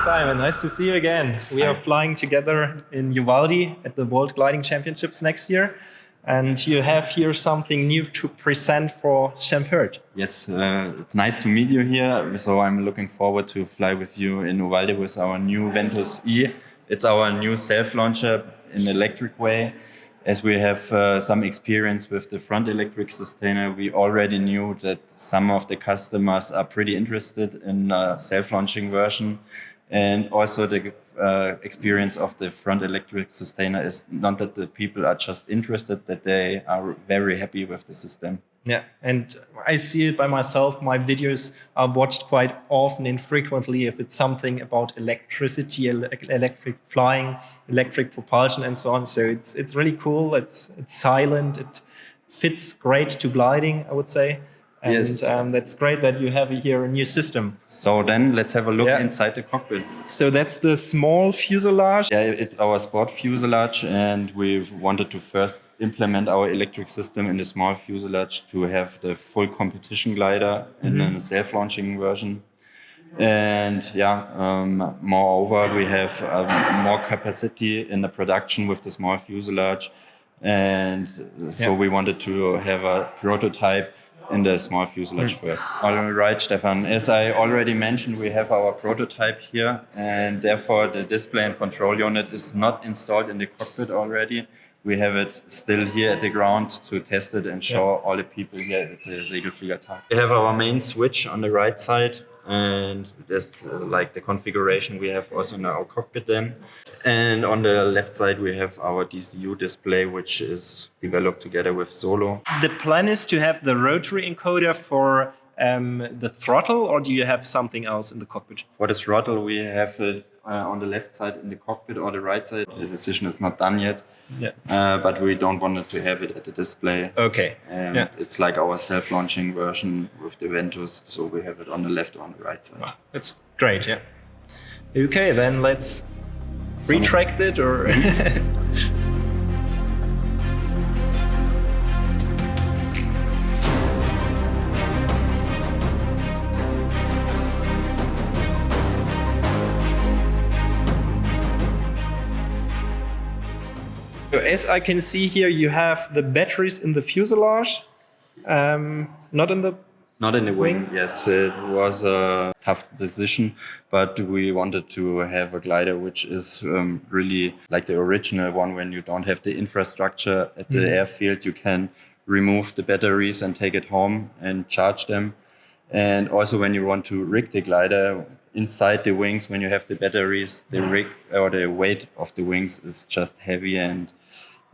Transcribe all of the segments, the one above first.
Simon, nice to see you again. We are flying together in Uvalde at the World Gliding Championships next year. And you have here something new to present for schempp-hirth. Yes, nice to meet you here. So I'm looking forward to fly with you in Uvalde with our new Ventus E. It's our new self-launcher in electric way. As we have some experience with the front electric sustainer, we already knew that some of the customers are pretty interested in a self-launching version. And also the experience of the front electric sustainer is not that the people are just interested, that they are very happy with the system. Yeah, and I see it by myself. My videos are watched quite often and frequently if it's something about electricity, electric flying, electric propulsion and so on. So it's really cool. It's silent. It fits great to gliding, I would say. And yes. That's great that you have here a new system. So then let's have a look inside the cockpit. So that's the small fuselage. Yeah, it's our sport fuselage, and we've wanted to first implement our electric system in the small fuselage to have the full competition glider in a self-launching version. And moreover, we have more capacity in the production with the small fuselage. And so we wanted to have a prototype in the small fuselage first. All right, Stefan, as I already mentioned, we have our prototype here, and therefore the display and control unit is not installed in the cockpit already. We have it still here at the ground to test it and show all the people here at the Segelfliegertag. We have our main switch on the right side, and that's like the configuration we have also in our cockpit then. And on the left side, we have our DCU display, which is developed together with Solo. The plan is to have the rotary encoder for the throttle, or do you have something else in the cockpit? For the throttle, we have it on the left side in the cockpit or the right side. The decision is not done yet, but we don't want to have it at the display. Okay. It's like our self-launching version with the Ventus, so we have it on the left or on the right side. Wow, that's great, yeah. Okay, then let's retract it or... So as I can see here, you have the batteries in the fuselage, not in the wing. Yes, it was a tough decision, but we wanted to have a glider which is really like the original one. When you don't have the infrastructure at the airfield, you can remove the batteries and take it home and charge them. And also when you want to rig the glider, inside the wings, when you have the batteries, the rig or the weight of the wings is just heavy, and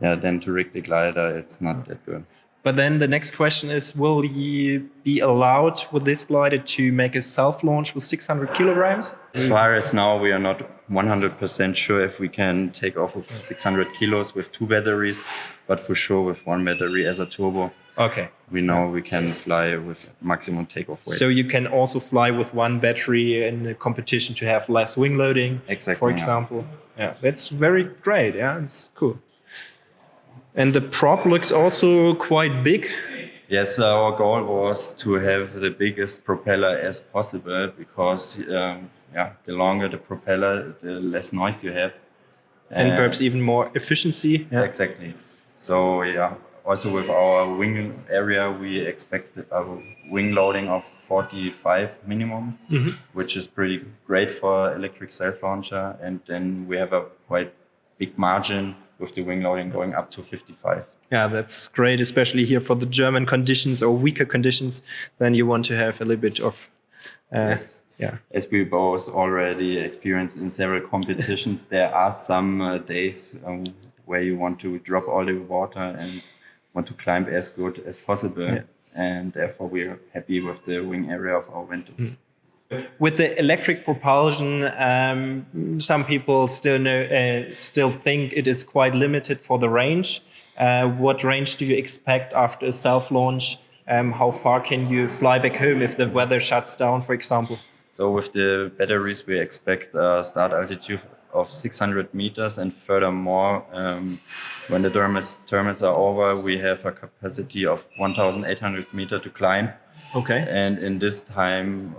then to rig the glider, it's not that good. But then the next question is, will you be allowed with this glider to make a self-launch with 600 kilograms? As far as now, we are not 100% sure if we can take off with 600 kilos with 2 batteries, but for sure with 1 battery as a turbo. Okay. We know we can fly with maximum takeoff weight. So you can also fly with 1 battery in a competition to have less wing loading, for example. Yeah, that's very great. Yeah, it's cool. And the prop looks also quite big. Yes, our goal was to have the biggest propeller as possible, because the longer the propeller, the less noise you have. And perhaps even more efficiency. Yeah. Exactly. So also with our wing area, we expect a wing loading of 45 minimum, which is pretty great for electric self-launcher. And then we have a quite big margin with the wing loading going up to 55. Yeah, that's great, especially here for the German conditions or weaker conditions. Then you want to have a little bit of... Yes. Yeah. As we both already experienced in several competitions, there are some days where you want to drop all the water and want to climb as good as possible. Yeah. And therefore we are happy with the wing area of our Ventus. With the electric propulsion, some people still think it is quite limited for the range. What range do you expect after a self-launch? How far can you fly back home if the weather shuts down, for example? So with the batteries, we expect a start altitude of 600 meters, and furthermore, when the thermals are over, we have a capacity of 1,800 meters to climb. Okay. And in this time,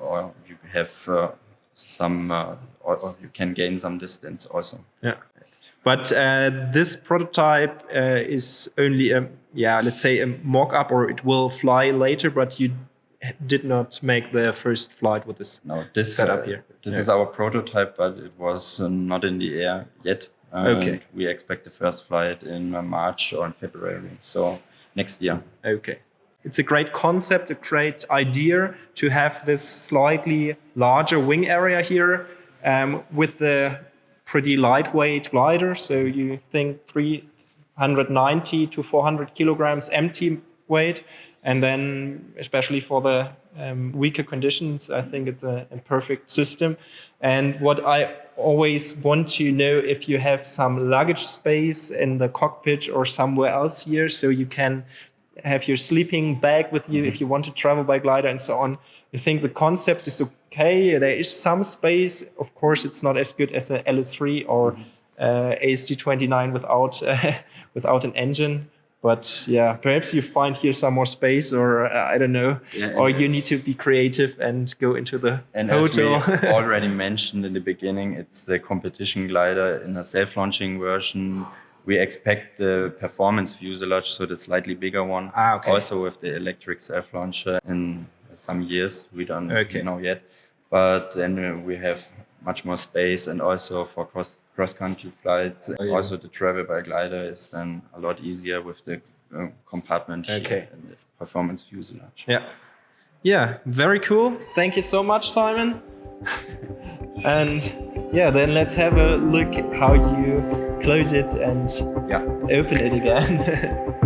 you have some, or you can gain some distance also. Yeah. But this prototype is only let's say a mock-up, or it will fly later, but you did not make the first flight with this setup here. This is our prototype, but it was not in the air yet. Okay. We expect the first flight in March or in February, so next year. Okay. It's a great concept, a great idea to have this slightly larger wing area here with the pretty lightweight glider. So you think 390 to 400 kilograms empty weight. And then, especially for the weaker conditions, I think it's a perfect system. And what I always want to know, if you have some luggage space in the cockpit or somewhere else here, so you can have your sleeping bag with you if you want to travel by glider and so on. I think the concept is okay. There is some space. Of course, it's not as good as an LS3 or ASG29 without an engine. But yeah, perhaps you find here some more space, or I don't know, or you need to be creative and go into the hotel. As we already mentioned in the beginning, it's the competition glider in a self-launching version. We expect the performance fuselage, so the slightly bigger one, also with the electric self-launcher in some years. We don't know yet. But then we have much more space, and also for cross-country flights. Also, the travel by glider is then a lot easier with the compartment and the performance fuselage. Yeah, very cool. Thank you so much, Simon. And then let's have a look how you close it and open it again.